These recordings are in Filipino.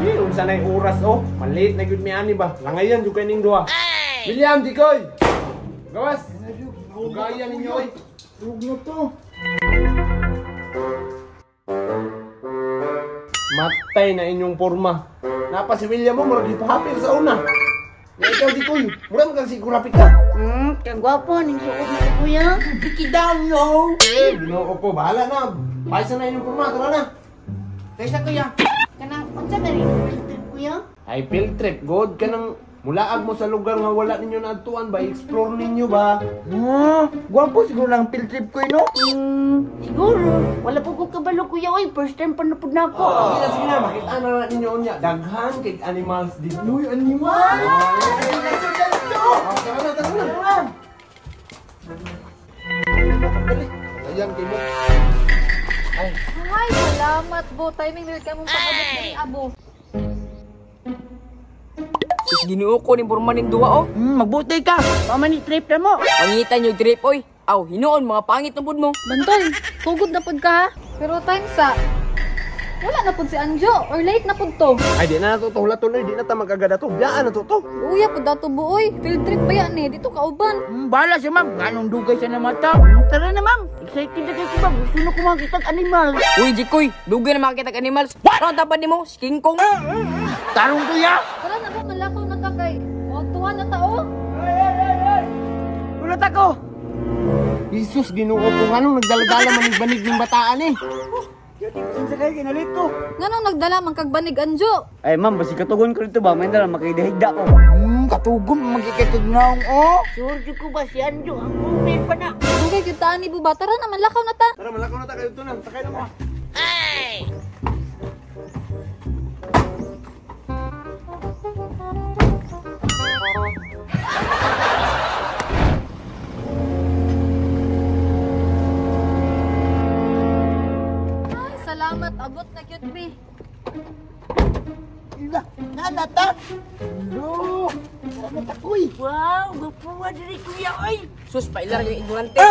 Unsa na yung oras oh. Maliit na gud mi ani ba. Langayan jud kaning duha. William Dikoy. Gawas. Ugaya ninyo oy. Tug na to. Matay na inyong porma. Napa si William mo murag gipahapir sa una. Nga ikaw Dikoy, murag kang siguro ka. Kagwapo ning suot na kuya. Bikidaw no. Ginoo po, bahala na. Paisa na inyong porma, tara na. Kaysa kuya. Kanang unsa na rin kuya? Ay field trip, god ka nang mulaag mo sa lugar nga wala ninyo naadtuan ba, explore ninyo ba? Gwapo siguro lang field trip ko no? Siguro. Wala po ko kabalo kuya oy, first time pa napud na ako. Sige na, makita na ninyo unya. Daghan kay animals dito. Uy, animal! Tara na. Dali. Ayan kay mo. Ay, salamat bo. Timing nila ka mong pakabot ni abo. Sus Ginoo ko ni porma ning duwa oh. Magbuti ka. Pamani trip na mo. Pangitan yung trip oy. Aw, hinuon mga pangit na pud mo. Bantol, sugod na pud ka ha. Pero time sa wala na pud si Anjo or late na pud to. Ay di na to tuloy, di na ta magagada to. Biyaan na to. Uya pud dato buoy. Field trip ba yan eh? Dito ka uban. Bahala siya ma'am. Anong dugay siya na mata? Tara na ma'am. Excited na kayo ma'am. Gusto na ko makita ang animal. Uy, Jikoy, dugay na makakita ka animals. Ano ang tapad nimo? King Kong. Tarong kuya. Tara na ba, malakaw na ka kay. O, tuwa na tao. Ulat ako. Jesus Ginoo ko nganong nagdala-dala man ng banig ng bataan eh. Sinsa kayo kinalito. Nganong nagdala man kag banig Anjo? Ay ma'am, basi katugon ko rito ba? May dala makidahigda ko. Katugom magkikitod na akong Sure ko ba si Anjo? Ang umay pa na. Dugay gyud taan ni buba. Tara na, malakaw na ta. Tara malakaw na ta kayo to na. Sakay na mo. Ay, salamat. Abot na cute be. Nanata. Hello. Salamat ako'y. Wow, gapuwa diri kuya oy. Sus, pailar yung ignorante. Ay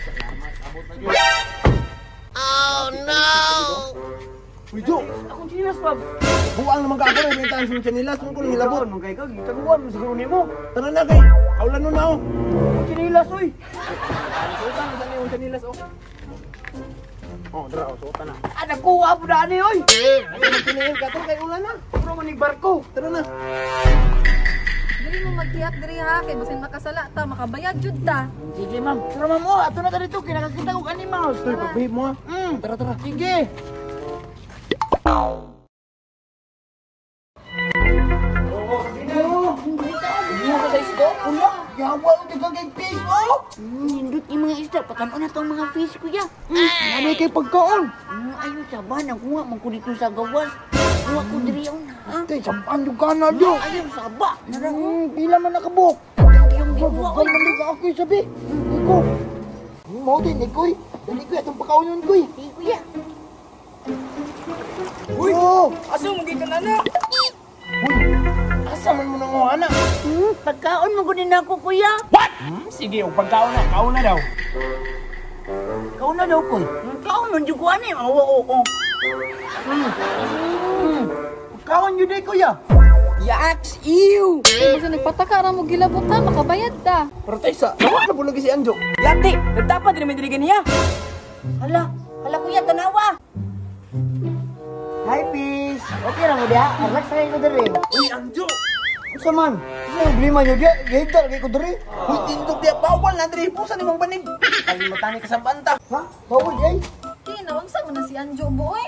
salamat. Abot na gyud. Oh no. Uy Jo, Akong chinas pa. buang naman ka ako na bentahan sa chanilas mo ko hilabot. Mong kay ka, gitaguan mo siguro nimo. Tara na kay. Kaulan no na oh. Chinilas oy. Suotan na sa yung chanilas oh. Oh, dra oh, suotan na. Nagkuha po na ani oy. Ay magtiniil ka to kay ulan na. Puro manig barko. Tara na. Dili mo magtiyak diri ha kay basin makasala ta, makabayad jud ta. Sige ma'am. Pero ma'am oh, ato na dito kinakakita ko animals. Toy, pagbihib mo ha. Tara. Sige. Yawa ang dagang fish, oh! Hindot yung mga isda. Patano na itong mga fish, kuya. Ano kay pagkaon? Ayun, saban. Nakuha man ko dito sa gawas. Kuha ko diri yun, ha? Tay, sampaan yung kana diyo. Ayun, saba. Pila man nakabuk. Yung diwa, Huwag man ka ako'y sabi. Iko. Mau din, iko'y. Dali ko itong pagkaon yun, ko'y. Sige, kuya. Uy! Oh! Aso mo gito na na. Uy! Asa man mo nang anak? Pagkaon mo kunin ako, kuya. Sige, o pagkaon na. Kaon na daw. Kaon na daw, kuy. Kaon mo, di ko ani. Oo. Pagkaon yun eh, kuya. Yaks, ew. Kay basin nagpataka ra mo gilabot ta, makabayad ta. Pero tayo sa, nawa na po lagi si Anjo. Yati, nagtapad din naman diligan niya. Hala, kuya, tanawa. Hi, peace. Okay lang mo diha. Relax na kayo diri. Uy, Anjo! Asa man? Ano yung blima nyo diya? Gahigdal kayo ko diri. Uy, tindog diya. Bawal na diri. Pusa ni mong banig. Kalimutan ni ka sa banta. Ha? Bawal ay. Di nawangsa mo na si Anjo boy.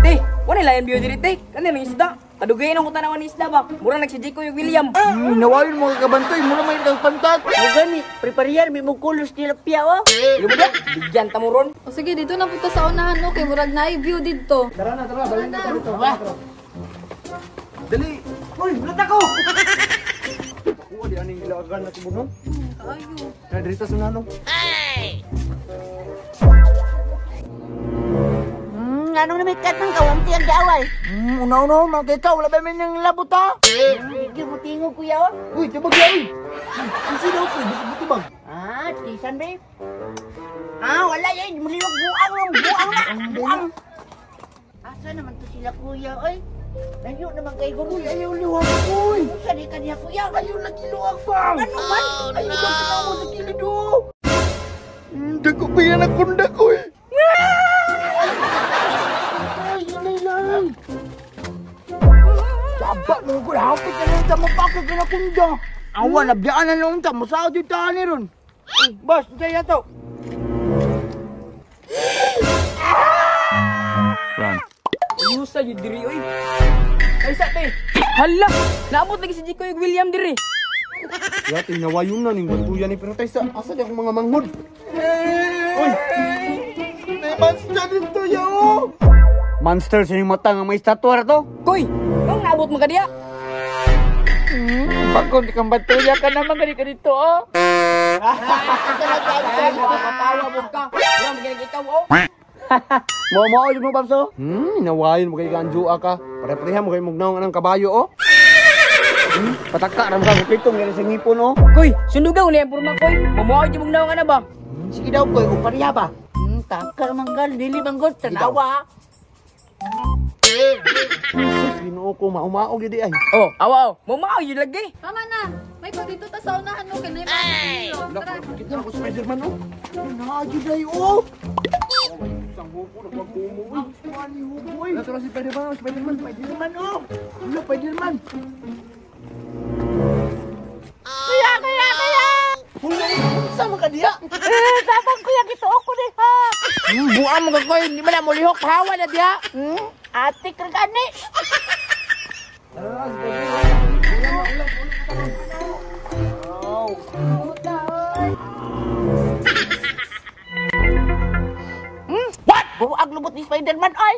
Te, wala layan biyo diri te. Kanina yung isda. Kadugayin ang tanawan ni isda ba? Mura nagsijiko yung William. Nawalin mo kabantoy. Mura may kang pantat. O gani, preparihan may mong kulos tilapia, oh. Yung ba? Bigyan ta mo ron. O sige, dito na punta sa unahan no, kay murag na view dito. Tara na. Balik na dito. Dali. Uy, bulat ako. Ako, di aning ilagan na tibunong. Ayo. Kaya dito sa nanong. Anong namikat ng kawang tiyang gaway? Una-una, magkikaw. Wala ba may nang labot ha? Hindi mo tingog, kuya, oh. Uy, tibag yan. Kasi daw ko, buti bang. Tisan, babe. Wala yan. Muliwag buak. Buang. Asa naman to sila kuya, oy? Layo naman kay Guru. Uy, ayaw liwag, uy. Sa di kaniya kuya. Ayaw lagi luwag, bang. Ano man? Ayaw daw tanaw sa kilid, oh. Dako pa yan ang kunda ko, eh. Ay, yun lang. Sabak mo ko, hapit na lang sa mapakag na kunda. Awa, nabiyaan na lang sa masado yung tahan ni ron. Boss, dyan to. Ayusa yun diri, oy. Ay, sa, te. Hala! Naabot lagi si Jikoy ug William diri. Ya, tinawayon na ning batuyan ni pero tayo sa asa di akong mga manghod. Uy! May monster dito, yo! Monster sa yung mata nga may statwa to. Koy, kung naabot mo ka diya. Bakon kang batuya ka naman gani ka dito, oh. Ay, nakakatawa mo ka. Wala mo ganyan ikaw, oh. Mo mo Babso. Inawayon mo kay Ganjua ka. Pare-pareha mo kay mugnaw ng kabayo, oh. Pataka ra mo ka pitong gani sa ngipon, oh. Koy, sundugaw na yung purma, koy. Mamuha dyan mong nawa ka na ba? Sige daw koy, kung pareha ba? Takar manggal, dili banggot, tanawa. Ginoo ko maumaog yun di ay. Oh, awa, oh. Mamuha yun lagi. Tama na. May pa dito ta sa unahan no kay na yung Wala tara. ko kita ko Spider-Man, oh. Naagi day, oh. Sang huko na pagkumo, oh. Mani huko, eh. Naturo si Spider-Man, Spider-Man, oh. Wala, Spider-Man. Kuya! Hula, sama ka diya. Sabang kuya, gito ako ni ha. Buang mo ka, koy. Di ba na mo lihok? Hawa na diya. Ate ka gani. What? Buwag lubot ni Spider-Man, ay.